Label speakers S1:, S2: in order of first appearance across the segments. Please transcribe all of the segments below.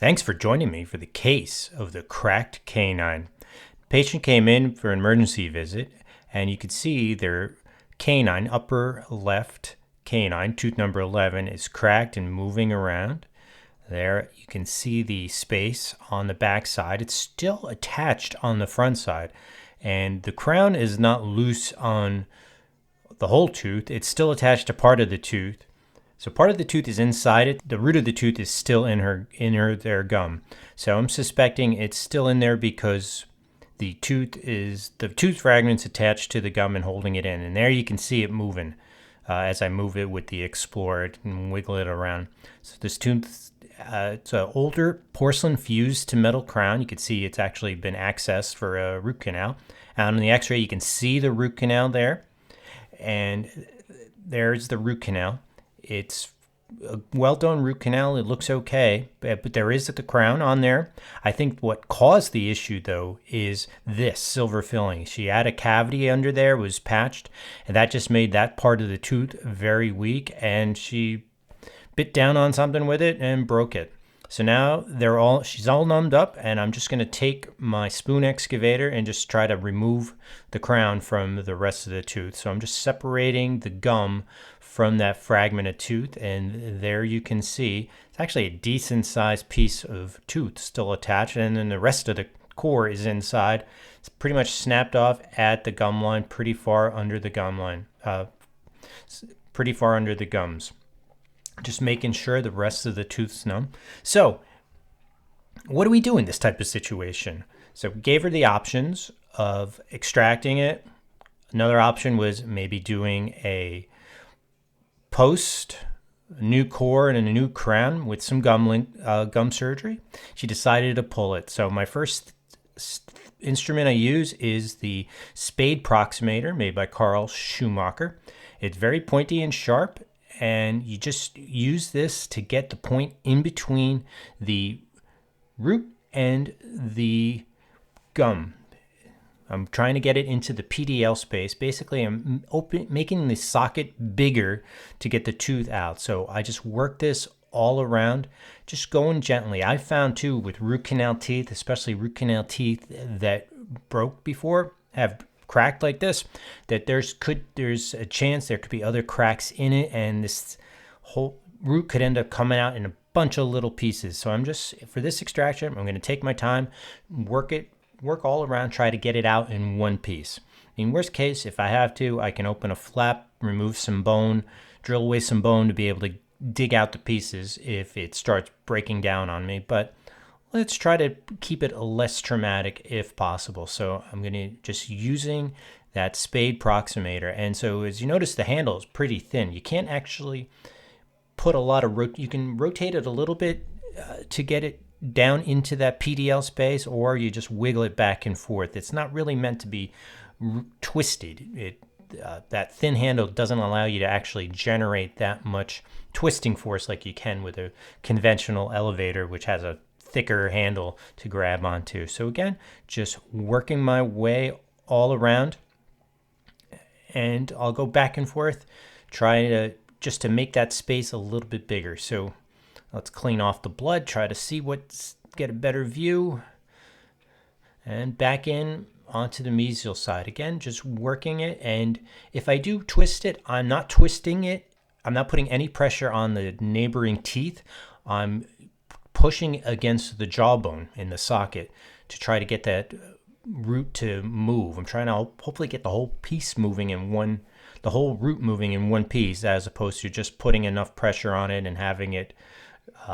S1: Thanks for joining me for the case of the cracked canine. Patient came in for an emergency visit, and you could see their canine, upper left canine, tooth number 11, is cracked and moving around. There you can see the space on the back side. It's still attached on the front side, and the crown is not loose on the whole tooth. It's still attached to part of the tooth. So part of the tooth is inside it. The root of the tooth is still in their gum. So I'm suspecting it's still in there because the tooth fragment's attached to the gum and holding it in. And there you can see it moving as I move it with the Explorer and wiggle it around. So this tooth, it's an older porcelain fused to metal crown. You can see it's actually been accessed for a root canal. And on the x-ray, you can see the root canal there. And there's the root canal. It's a well-done root canal. It looks okay, but there is the crown on there. I think what caused the issue, though, is this silver filling. She had a cavity under there, was patched, and that just made that part of the tooth very weak, and she bit down on something with it and broke it. So now she's all numbed up, and I'm just going to take my spoon excavator and just try to remove the crown from the rest of the tooth. So I'm just separating the gum from that fragment of tooth, and there you can see it's actually a decent sized piece of tooth still attached, and then the rest of the core is inside. It's pretty much snapped off at the gum line, pretty far under the gum line, pretty far under the gums. Just making sure the rest of the tooth's numb. So what do we do in this type of situation? So we gave her the options of extracting it. Another option was maybe doing a new core and a new crown with some gum surgery. She decided to pull it. So my first instrument I use is the spade proximator made by Carl Schumacher. It's very pointy and sharp, and you just use this to get the point in between the root and the gum. I'm trying to get it into the PDL space. Basically, I'm making the socket bigger to get the tooth out. So I just work this all around, just going gently. I found too with root canal teeth, especially root canal teeth that broke before, have cracked like this, that there's a chance there could be other cracks in it, and this whole root could end up coming out in a bunch of little pieces. So I'm just, for this extraction, I'm going to take my time, work all around, try to get it out in one piece. In worst case, if I have to, I can open a flap, remove some bone, drill away some bone to be able to dig out the pieces if it starts breaking down on me. But let's try to keep it less traumatic if possible. So I'm going to just using that spade proximator. And so as you notice, the handle is pretty thin. You can't actually put a lot of you can rotate it a little bit to get it down into that PDL space, or you just wiggle it back and forth. It's not really meant to be twisted. That thin handle doesn't allow you to actually generate that much twisting force like you can with a conventional elevator, which has a thicker handle to grab onto. So again, just working my way all around, and I'll go back and forth, try to make that space a little bit bigger. So let's clean off the blood, try to get a better view, and back in onto the mesial side. Again, just working it, and if I do twist it, I'm not twisting it. I'm not putting any pressure on the neighboring teeth. I'm pushing against the jawbone in the socket to try to get that root to move. I'm trying to hopefully get the whole piece moving the whole root moving in one piece, as opposed to just putting enough pressure on it and having it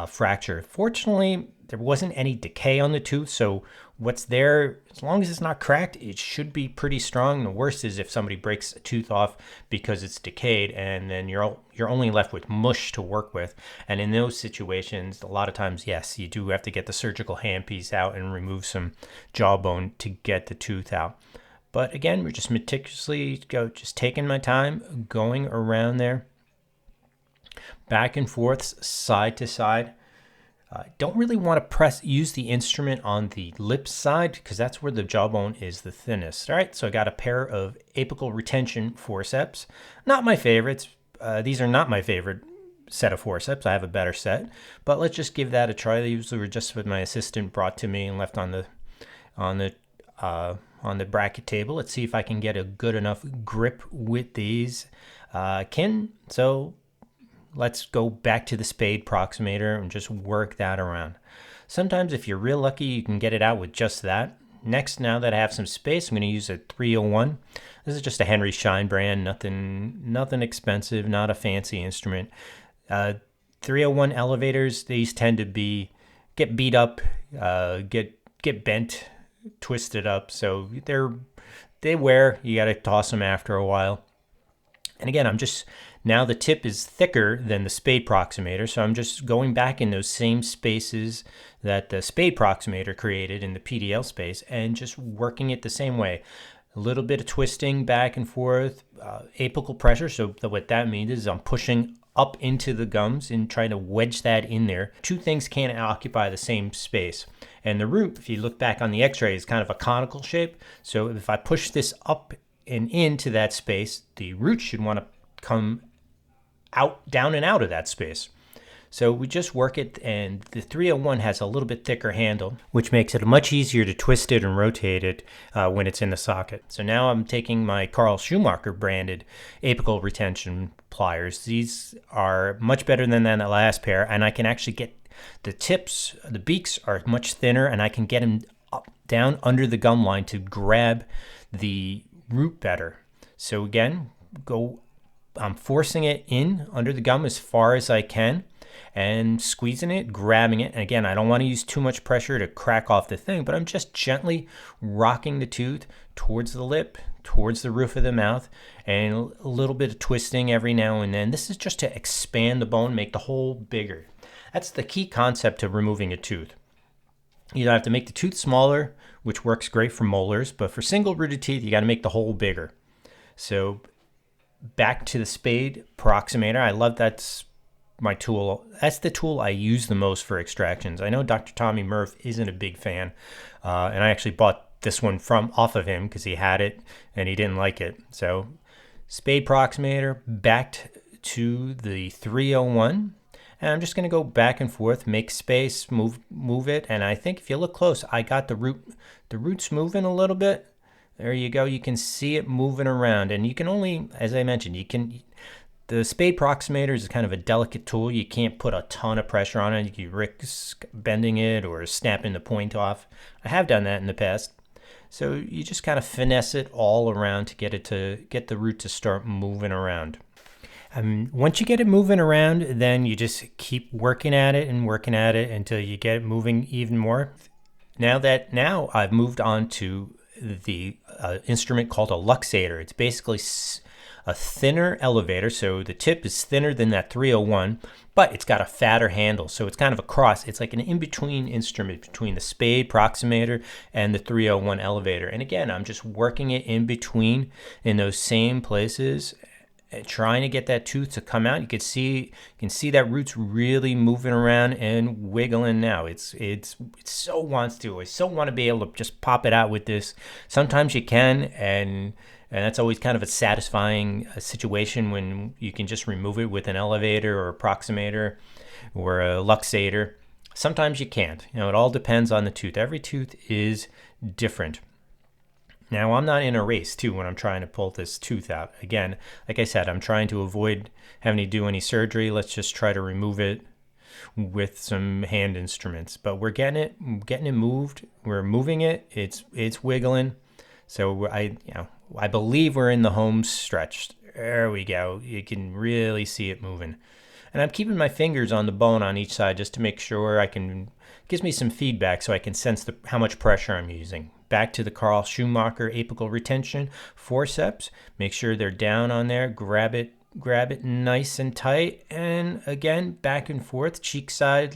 S1: fracture. Fortunately, there wasn't any decay on the tooth, so what's there, as long as it's not cracked, it should be pretty strong. The worst is if somebody breaks a tooth off because it's decayed, and then you're only left with mush to work with. And in those situations, a lot of times, yes, you do have to get the surgical handpiece out and remove some jawbone to get the tooth out. But again, we're just meticulously just taking my time, going around there, back and forth, side to side. Don't really want to use the instrument on the lip side, because that's where the jawbone is the thinnest. All right, so I got a pair of apical retention forceps. Not my favorites. These are not my favorite set of forceps. I have a better set, but let's just give that a try. These were just what my assistant brought to me and left on the bracket table. Let's see if I can get a good enough grip with these. So let's go back to the spade proximator and just work that around. Sometimes if you're real lucky, you can get it out with just that. Next, now that I have some space, I'm going to use a 301. This is just a Henry Schein brand, nothing expensive, not a fancy instrument. 301 elevators, these tend to get beat up, get bent, twisted up, so they wear. You got to toss them after a while. And again, now the tip is thicker than the spade proximator, so I'm just going back in those same spaces that the spade proximator created in the PDL space and just working it the same way. A little bit of twisting back and forth, apical pressure. So what that means is I'm pushing up into the gums and trying to wedge that in there. Two things can't occupy the same space. And the root, if you look back on the x-ray, is kind of a conical shape. So if I push this up and into that space, the root should want to come out, down and out of that space. So we just work it, and the 301 has a little bit thicker handle, which makes it much easier to twist it and rotate it when it's in the socket. So now I'm taking my Carl Schumacher branded apical retention pliers. These are much better than that last pair, and I can actually get the tips, the beaks are much thinner, and I can get them up, down under the gum line to grab the root better. So again, I'm forcing it in under the gum as far as I can and squeezing it, grabbing it. And again, I don't want to use too much pressure to crack off the thing, but I'm just gently rocking the tooth towards the lip, towards the roof of the mouth, and a little bit of twisting every now and then. This is just to expand the bone, make the hole bigger. That's the key concept to removing a tooth. You have to make the tooth smaller, which works great for molars, but for single rooted teeth, you got to make the hole bigger. So back to the spade proximator. I love that's my tool. That's the tool I use the most for extractions. I know Dr. Tommy Murph isn't a big fan, and I actually bought this one off of him because he had it and he didn't like it. So spade proximator, back to the 301, and I'm just going to go back and forth, make space, move it, and I think if you look close, I got the roots moving a little bit. There you go. You can see it moving around, and you can only, as I mentioned, the spade proximator is kind of a delicate tool. You can't put a ton of pressure on it. You risk bending it or snapping the point off. I have done that in the past. So you just kind of finesse it all around to get the root to start moving around. Once you get it moving around, then you just keep working at it until you get it moving even more. Now I've moved on to the instrument called a Luxator. It's basically a thinner elevator, so the tip is thinner than that 301, but it's got a fatter handle, so it's kind of a cross. It's like an in-between instrument between the spade proximator and the 301 elevator. And again, I'm just working it in between in those same places, trying to get that tooth to come out. You can see that root's really moving around and wiggling now. It so wants to. I so want to be able to just pop it out with this. Sometimes you can, and that's always kind of a satisfying situation when you can just remove it with an elevator or a proximator or a Luxator. Sometimes you can't. It all depends on the tooth. Every tooth is different. Now, I'm not in a race, too, when I'm trying to pull this tooth out. Again, like I said, I'm trying to avoid having to do any surgery. Let's just try to remove it with some hand instruments. But we're getting it moved. We're moving it. It's wiggling. So I believe we're in the home stretch. There we go. You can really see it moving. And I'm keeping my fingers on the bone on each side just to make sure gives me some feedback so I can sense how much pressure I'm using. Back to the Carl Schumacher apical retention forceps. Make sure they're down on there. Grab it nice and tight. And again, back and forth, cheek side,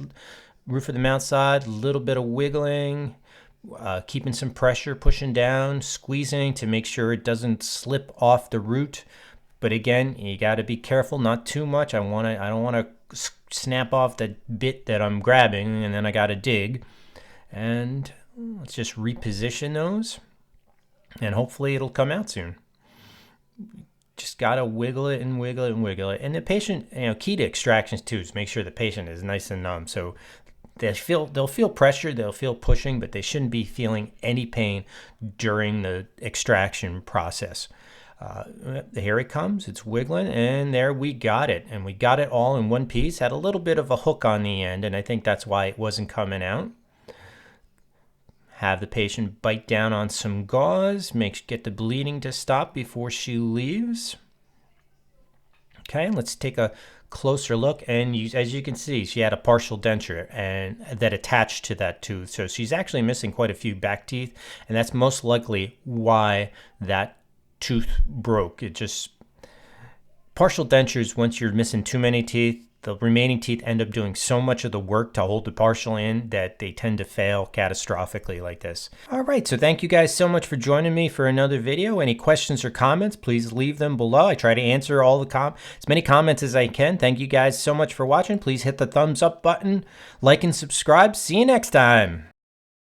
S1: roof of the mouth side, a little bit of wiggling. Keeping some pressure, pushing down, squeezing to make sure it doesn't slip off the root. But again, you got to be careful, not too much. I don't want to snap off the bit that I'm grabbing, and then I got to dig. And let's just reposition those, and hopefully it'll come out soon. just got to wiggle it and wiggle it and wiggle it. And the patient, key to extractions too is make sure the patient is nice and numb. So they'll feel pressure, they'll feel pushing, but they shouldn't be feeling any pain during the extraction process. Here it comes, it's wiggling, and there we got it. And we got it all in one piece. Had a little bit of a hook on the end, and I think that's why it wasn't coming out. Have the patient bite down on some gauze, get the bleeding to stop before she leaves. Okay, let's take a closer look, and as you can see, she had a partial denture and that attached to that tooth. So she's actually missing quite a few back teeth, and that's most likely why that tooth broke. Partial dentures, once you're missing too many teeth, the remaining teeth end up doing so much of the work to hold the partial in that they tend to fail catastrophically like this. All right, so thank you guys so much for joining me for another video. Any questions or comments, please leave them below. I try to answer all as many comments as I can. Thank you guys so much for watching. Please hit the thumbs up button, like and subscribe. See you next time.